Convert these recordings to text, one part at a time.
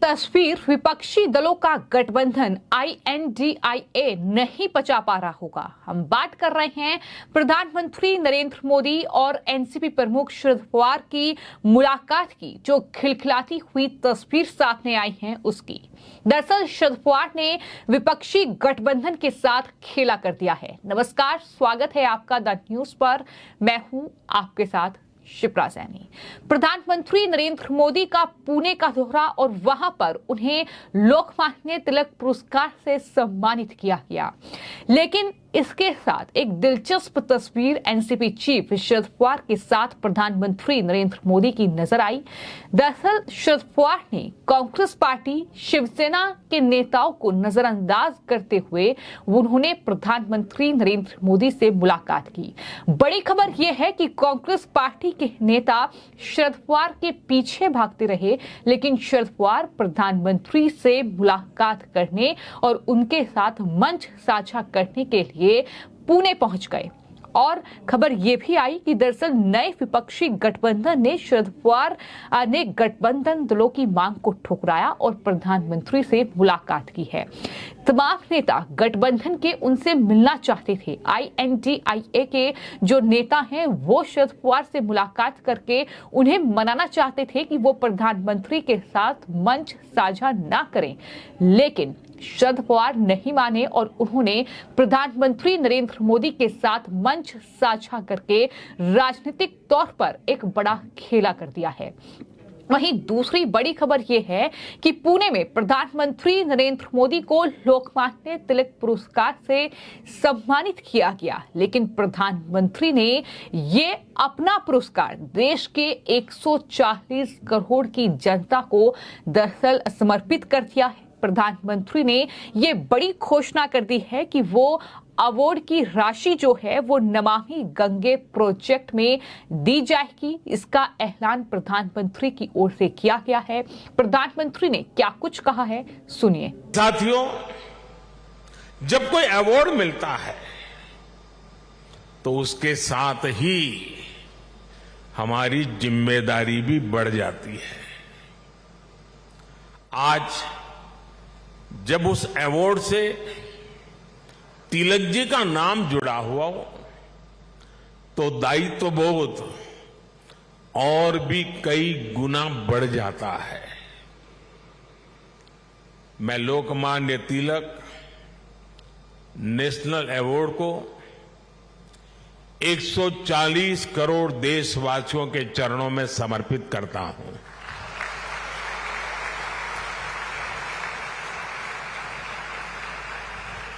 तस्वीर विपक्षी दलों का गठबंधन INDIA नहीं पचा पा रहा होगा। हम बात कर रहे हैं प्रधानमंत्री नरेंद्र मोदी और एनसीपी प्रमुख शरद पवार की मुलाकात की, जो खिलखिलाती हुई तस्वीर सामने आई है उसकी। दरअसल शरद पवार ने विपक्षी गठबंधन के साथ खेला कर दिया है। नमस्कार, स्वागत है आपका द न्यूज पर। मैं हूं आपके साथ शिप्रा सैनी। प्रधानमंत्री नरेंद्र मोदी का पुणे का दौरा और वहां पर उन्हें लोकमान्य तिलक पुरस्कार से सम्मानित किया गया, लेकिन इसके साथ एक दिलचस्प तस्वीर एनसीपी चीफ शरद पवार के साथ प्रधानमंत्री नरेंद्र मोदी की नजर आई। दरअसल शरद पवार ने कांग्रेस पार्टी शिवसेना के नेताओं को नजरअंदाज करते हुए उन्होंने प्रधानमंत्री नरेंद्र मोदी से मुलाकात की। बड़ी खबर यह है कि कांग्रेस पार्टी के नेता शरद पवार के पीछे भागते रहे, लेकिन शरद पवार प्रधानमंत्री से मुलाकात करने और उनके साथ मंच साझा करने के लिए पुणे पहुंच गए। और खबर यह भी आई कि दरअसल नए विपक्षी गठबंधन ने शरद पवार ने गठबंधन दलों की मांग को ठुकराया और प्रधानमंत्री से मुलाकात की है। तमाम नेता गठबंधन के उनसे मिलना चाहते थे। INDIA के जो नेता हैं वो शरद पवार से मुलाकात करके उन्हें मनाना चाहते थे कि वो प्रधानमंत्री के साथ मंच साझा ना करें, लेकिन शरद पवार नहीं माने और उन्होंने प्रधानमंत्री नरेंद्र मोदी के साथ मंच साझा करके राजनीतिक तौर पर एक बड़ा खेला कर दिया है। वहीं दूसरी बड़ी खबर यह है कि पुणे में प्रधानमंत्री नरेंद्र मोदी को लोकमान्य तिलक पुरस्कार से सम्मानित किया गया, लेकिन प्रधानमंत्री ने ये अपना पुरस्कार देश के 140 करोड़ की जनता को दरअसल समर्पित कर दिया है। प्रधानमंत्री ने ये बड़ी घोषणा कर दी है कि वो अवार्ड की राशि जो है वो नमामि गंगे प्रोजेक्ट में दी जाएगी। इसका ऐलान प्रधानमंत्री की ओर से किया गया है। प्रधानमंत्री ने क्या कुछ कहा है, सुनिए। साथियों, जब कोई अवार्ड मिलता है तो उसके साथ ही हमारी जिम्मेदारी भी बढ़ जाती है। आज जब उस अवार्ड से तिलक जी का नाम जुड़ा हुआ हो तो दायित्व बोध और भी कई गुना बढ़ जाता है। मैं लोकमान्य तिलक नेशनल अवार्ड को 140 करोड़ देशवासियों के चरणों में समर्पित करता हूं।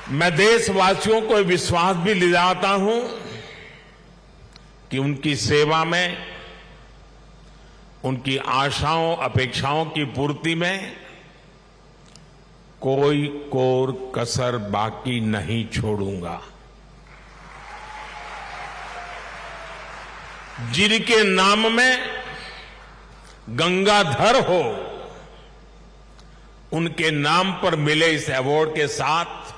मैं देशवासियों को विश्वास भी दिलाता हूं कि उनकी सेवा में, उनकी आशाओं अपेक्षाओं की पूर्ति में कोई कोर कसर बाकी नहीं छोड़ूंगा। जिनके नाम में गंगाधर हो, उनके नाम पर मिले इस अवार्ड के साथ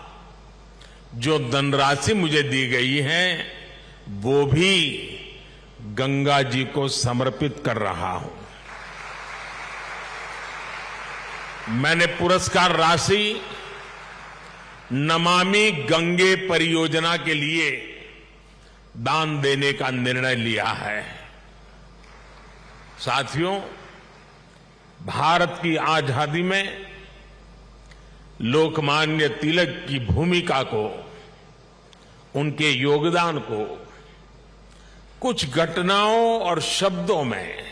जो धनराशि मुझे दी गई है वो भी गंगा जी को समर्पित कर रहा हूं। मैंने पुरस्कार राशि नमामि गंगे परियोजना के लिए दान देने का निर्णय लिया है। साथियों, भारत की आजादी में लोकमान्य तिलक की भूमिका को, उनके योगदान को कुछ घटनाओं और शब्दों में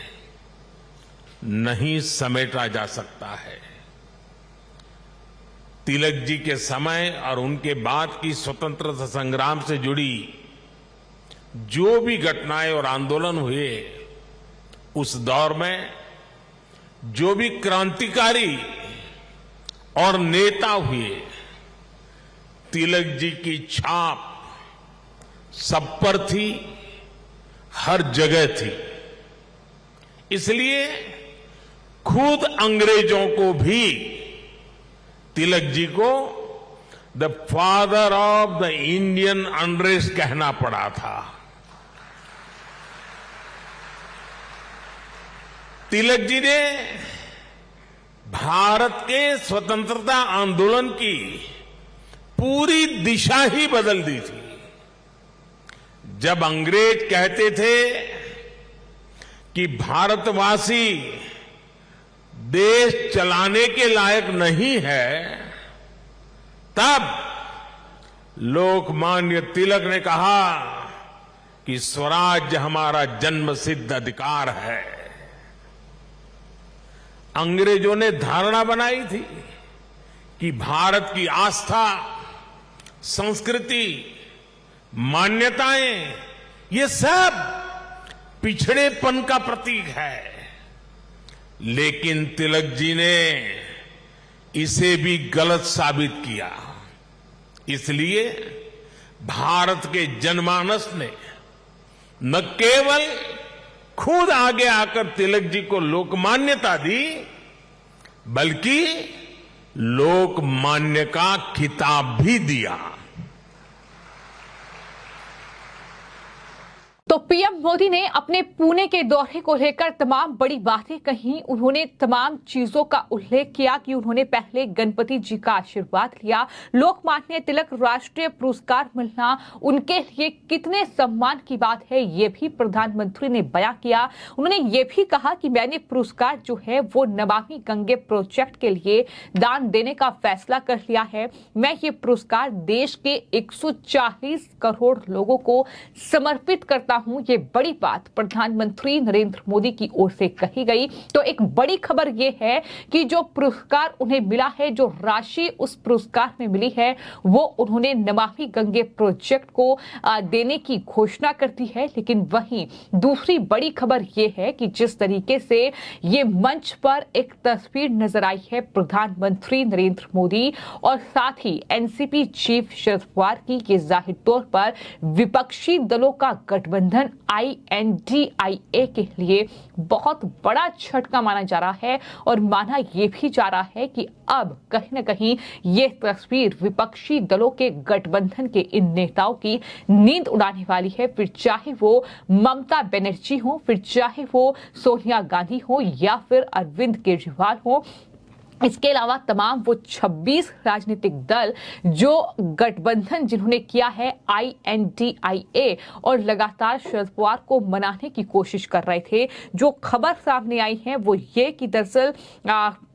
नहीं समेटा जा सकता है। तिलक जी के समय और उनके बाद की स्वतंत्रता संग्राम से जुड़ी जो भी घटनाएं और आंदोलन हुए, उस दौर में जो भी क्रांतिकारी और नेता हुए, तिलक जी की छाप सब पर थी, हर जगह थी। इसलिए खुद अंग्रेजों को भी तिलक जी को the father of the Indian unrest कहना पड़ा था। तिलक जी ने भारत के स्वतंत्रता आंदोलन की पूरी दिशा ही बदल दी थी। जब अंग्रेज कहते थे कि भारतवासी देश चलाने के लायक नहीं है, तब लोकमान्य तिलक ने कहा कि स्वराज्य हमारा जन्मसिद्ध अधिकार है। अंग्रेजों ने धारणा बनाई थी कि भारत की आस्था, संस्कृति, मान्यताएं, ये सब पिछड़ेपन का प्रतीक है। लेकिन तिलक जी ने इसे भी गलत साबित किया। इसलिए भारत के जनमानस ने न केवल खुद आगे आकर तिलक जी को लोकमान्यता दी, बल्कि लोकमान्य का खिताब भी दिया। तो पीएम मोदी ने अपने पुणे के दौरे को लेकर तमाम बड़ी बातें कही। उन्होंने तमाम चीजों का उल्लेख किया कि उन्होंने पहले गणपति जी का आशीर्वाद लिया। लोकमान्य तिलक राष्ट्रीय पुरस्कार मिलना उनके लिए कितने सम्मान की बात है, ये भी प्रधानमंत्री ने बयां किया। उन्होंने ये भी कहा कि मैंने पुरस्कार जो है वो नमामि गंगे प्रोजेक्ट के लिए दान देने का फैसला कर लिया है। मैं ये पुरस्कार देश के 140 करोड़ लोगों को समर्पित करता हूं। ये बड़ी बात प्रधानमंत्री नरेंद्र मोदी की ओर से कही गई। तो एक बड़ी खबर ये है कि जो पुरस्कार उन्हें मिला है, जो राशि उस पुरस्कार में मिली है, वो उन्होंने नमामि गंगे प्रोजेक्ट को देने की घोषणा कर दी है। लेकिन वहीं दूसरी बड़ी खबर ये है कि जिस तरीके से ये मंच पर एक तस्वीर नजर आई है प्रधानमंत्री नरेंद्र मोदी और साथ ही एनसीपी चीफ शरद पवार की, ये जाहिर तौर पर विपक्षी दलों का गठबंधन INDIA के लिए बहुत बड़ा झटका माना जा रहा है। और माना यह भी जा रहा है कि अब कहीं ना कहीं ये तस्वीर विपक्षी दलों के गठबंधन के इन नेताओं की नींद उड़ाने वाली है। फिर चाहे वो ममता बनर्जी हो, फिर चाहे वो सोनिया गांधी हो या फिर अरविंद केजरीवाल हो। इसके अलावा तमाम वो 26 राजनीतिक दल जो गठबंधन जिन्होंने किया है INDIA और लगातार शरद पवार को मनाने की कोशिश कर रहे थे। जो खबर सामने आई है वो ये कि दरअसल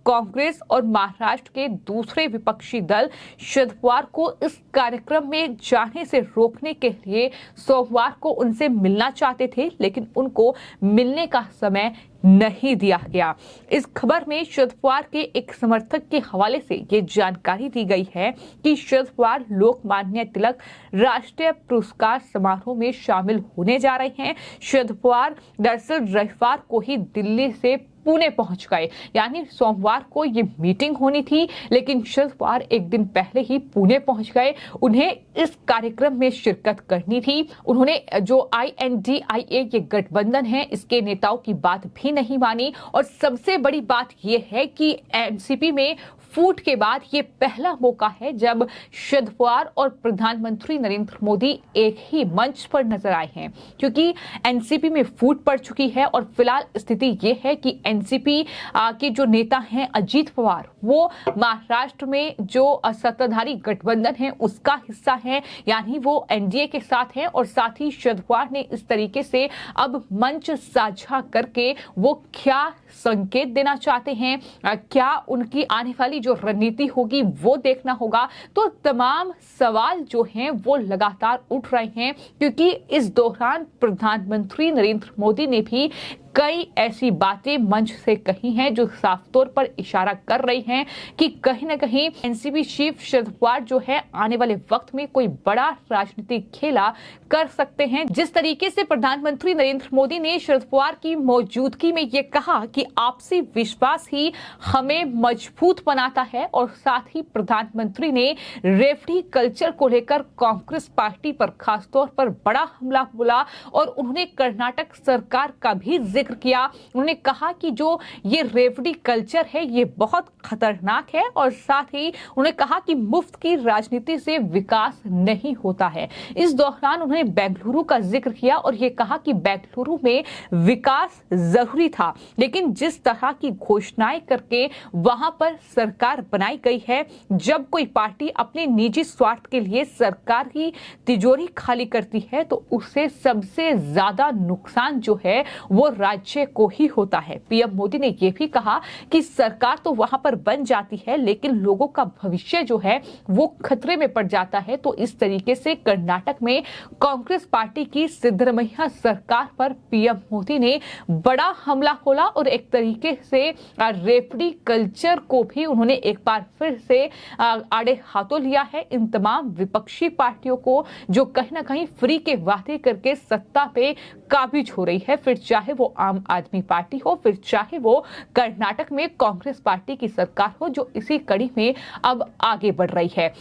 कांग्रेस और महाराष्ट्र के दूसरे विपक्षी दल शरद पवार को इस कार्यक्रम में जाने से रोकने के लिए सोमवार को उनसे मिलना चाहते थे, लेकिन उनको मिलने का समय नहीं दिया गया। इस खबर में शरद पवार के एक समर्थक के हवाले से ये जानकारी दी गई है कि शरद पवार लोकमान्य तिलक राष्ट्रीय पुरस्कार समारोह में शामिल होने जा रहे हैं। शरद पवार दरअसल रविवार को ही दिल्ली से पुणे पहुंच गए, यानी सोमवार को ये मीटिंग होनी थी, लेकिन शरद पवार एक दिन पहले ही पुणे पहुंच गए। उन्हें इस कार्यक्रम में शिरकत करनी थी। उन्होंने जो INDIA ये गठबंधन है, इसके नेताओं की बात भी नहीं मानी। और सबसे बड़ी बात ये है कि एनसीपी में फूट के बाद ये पहला मौका है जब शरद पवार और प्रधानमंत्री नरेंद्र मोदी एक ही मंच पर नजर आए हैं, क्योंकि एनसीपी में फूट पड़ चुकी है। और फिलहाल स्थिति ये है कि एनसीपी के जो नेता हैं अजीत पवार, वो महाराष्ट्र में जो सत्ताधारी गठबंधन है उसका हिस्सा है, यानी वो एनडीए के साथ हैं। और साथ ही शरद पवार ने इस तरीके से अब मंच साझा करके वो क्या संकेत देना चाहते हैं, क्या उनकी आने वाली जो रणनीति होगी वो देखना होगा। तो तमाम सवाल जो हैं वो लगातार उठ रहे हैं, क्योंकि इस दौरान प्रधानमंत्री नरेंद्र मोदी ने भी कई ऐसी बातें मंच से कही हैं जो साफ तौर पर इशारा कर रही हैं कि कहीं ना कहीं एनसीपी चीफ शरद पवार जो है आने वाले वक्त में कोई बड़ा राजनीतिक खेला कर सकते हैं। जिस तरीके से प्रधानमंत्री नरेंद्र मोदी ने शरद पवार की मौजूदगी में ये कहा कि आपसी विश्वास ही हमें मजबूत बनाता है, और साथ ही प्रधानमंत्री ने रेफरी कल्चर को लेकर कांग्रेस पार्टी पर खासतौर पर बड़ा हमला बोला और उन्होंने कर्नाटक सरकार का भी जिक्र किया। उन्होंने कहा कि जो ये रेवड़ी कल्चर है ये बहुत खतरनाक है और साथ ही उन्होंने कहा कि मुफ्त की राजनीति से विकास नहीं होता है। इस दौरान उन्होंने बेंगलुरु का जिक्र किया और ये कहा कि बेंगलुरु में विकास जरूरी था, लेकिन जिस तरह की घोषणाएं करके वहां पर सरकार बनाई गई है, जब कोई पार्टी अपने निजी स्वार्थ के लिए सरकार की तिजोरी खाली करती है तो उससे सबसे ज्यादा नुकसान जो है वो राज्य को ही होता है। पीएम मोदी ने यह भी कहा कि सरकार तो वहां पर बन जाती है लेकिन लोगों का भविष्य जो है वो खतरे में पड़ जाता है। तो इस तरीके से कर्नाटक में कांग्रेस पार्टी की सिद्धरमैया सरकार पर पीएम मोदी ने बड़ा हमला खोला और एक तरीके से रेवड़ी कल्चर को भी उन्होंने एक बार फिर से आड़े हाथों लिया है। इन तमाम विपक्षी पार्टियों को जो कहीं ना कहीं फ्री के वादे करके सत्ता पे काबिज हो रही है, फिर चाहे वो आम आदमी पार्टी हो, फिर चाहे वो कर्नाटक में कांग्रेस पार्टी की सरकार हो, जो इसी कड़ी में अब आगे बढ़ रही है।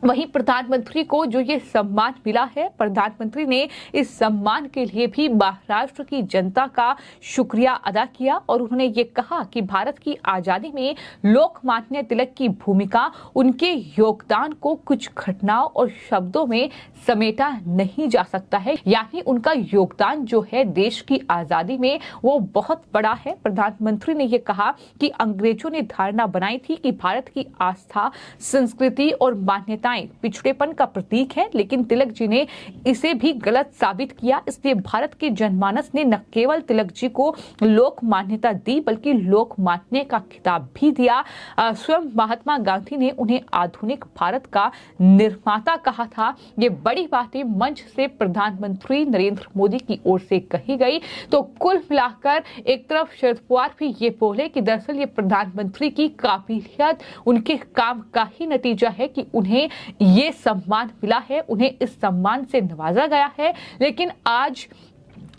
वहीं प्रधानमंत्री को जो ये सम्मान मिला है, प्रधानमंत्री ने इस सम्मान के लिए भी महाराष्ट्र की जनता का शुक्रिया अदा किया और उन्होंने ये कहा कि भारत की आजादी में लोकमान्य तिलक की भूमिका, उनके योगदान को कुछ घटनाओं और शब्दों में समेटा नहीं जा सकता है। यानी उनका योगदान जो है देश की आजादी में वो बहुत बड़ा है। प्रधानमंत्री ने ये कहा कि अंग्रेजों ने धारणा बनाई थी कि भारत की आस्था, संस्कृति और मान्यता पिछड़ेपन का प्रतीक है, लेकिन तिलक जी ने इसे भी गलत साबित किया। इसलिए भारत के जनमानस ने न केवल तिलक जी को लोक मान्यता दी बल्कि लोक मान्य का खिताब भी दिया। स्वयं महात्मा गांधी ने उन्हें आधुनिक भारत का निर्माता कहा था। ये बड़ी बातें मंच से प्रधानमंत्री नरेंद्र मोदी की ओर से कही गई। तो कुल मिलाकर एक तरफ शरद पवार भी ये बोले कि दरअसल ये प्रधानमंत्री की काबिलियत, उनके काम का ही नतीजा है कि उन्हें ये सम्मान मिला है, उन्हें इस सम्मान से नवाजा गया है। लेकिन आज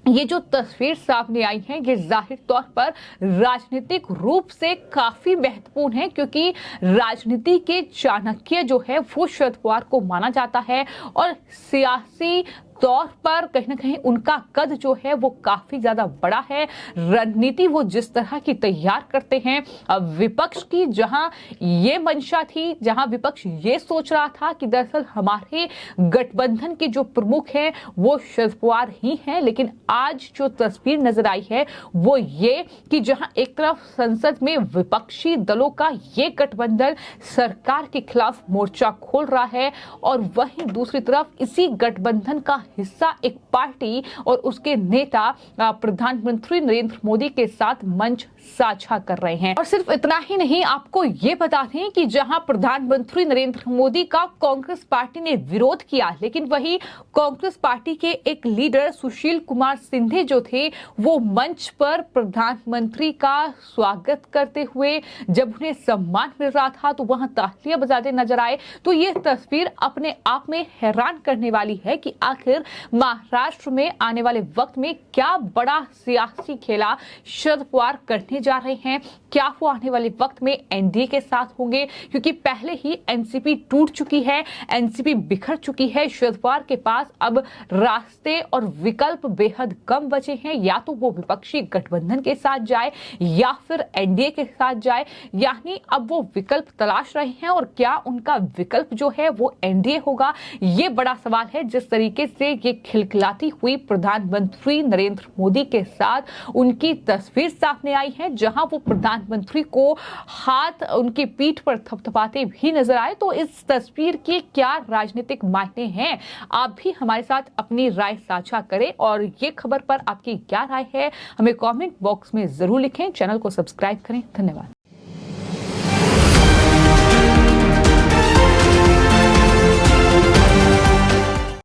ये जो तस्वीर सामने आई है ये जाहिर तौर पर राजनीतिक रूप से काफी महत्वपूर्ण है, क्योंकि राजनीति के चाणक्य जो है वो शरद पवार को माना जाता है और सियासी तौर पर कहीं ना कहीं उनका कद जो है वो काफी ज्यादा बड़ा है। रणनीति वो जिस तरह की तैयार करते हैं, विपक्ष की जहां ये मंशा थी, जहां विपक्ष ये सोच रहा था कि दरअसल हमारे गठबंधन के जो प्रमुख हैं वो शरद पवार ही हैं, लेकिन आज जो तस्वीर नजर आई है वो ये कि जहां एक तरफ संसद में विपक्षी दलों का ये गठबंधन सरकार के खिलाफ मोर्चा खोल रहा है और वहीं दूसरी तरफ इसी गठबंधन का हिस्सा एक पार्टी और उसके नेता प्रधानमंत्री नरेंद्र मोदी के साथ मंच साझा कर रहे हैं। और सिर्फ इतना ही नहीं, आपको ये बता दें कि जहां प्रधानमंत्री नरेंद्र मोदी का कांग्रेस पार्टी ने विरोध किया, लेकिन वही कांग्रेस पार्टी के एक लीडर सुशील कुमार सिंधे जो थे वो मंच पर प्रधानमंत्री का स्वागत करते हुए जब उन्हें सम्मान मिल रहा था तो वहां तालियां बजाते नजर आए। तो ये तस्वीर अपने आप में हैरान करने वाली है कि आखिर महाराष्ट्र में आने वाले वक्त में क्या बड़ा सियासी खेला शरद पवार करने जा रहे हैं। क्या वो आने वाले वक्त में एनडीए के साथ होंगे, क्योंकि पहले ही एनसीपी टूट चुकी है, एनसीपी बिखर चुकी है। शरद पवार के पास अब रास्ते और विकल्प बेहद कम बचे हैं, या तो वो विपक्षी गठबंधन के साथ जाए या फिर एनडीए के साथ जाए। यानी अब वो विकल्प तलाश रहे हैं और क्या उनका विकल्प जो है वो एनडीए होगा, ये बड़ा सवाल है। जिस तरीके से ये खिलखिलाती हुई प्रधानमंत्री नरेंद्र मोदी के साथ उनकी तस्वीर सामने आई है, जहां वो प्रधानमंत्री को हाथ उनकी पीठ पर थपथपाते भी नजर आए, तो इस तस्वीर के क्या राजनीतिक मायने हैं, आप भी हमारे साथ अपनी राय साझा करें। और ये खबर पर आपकी क्या राय है हमें कमेंट बॉक्स में जरूर लिखें। चैनल को सब्सक्राइब करें। धन्यवाद।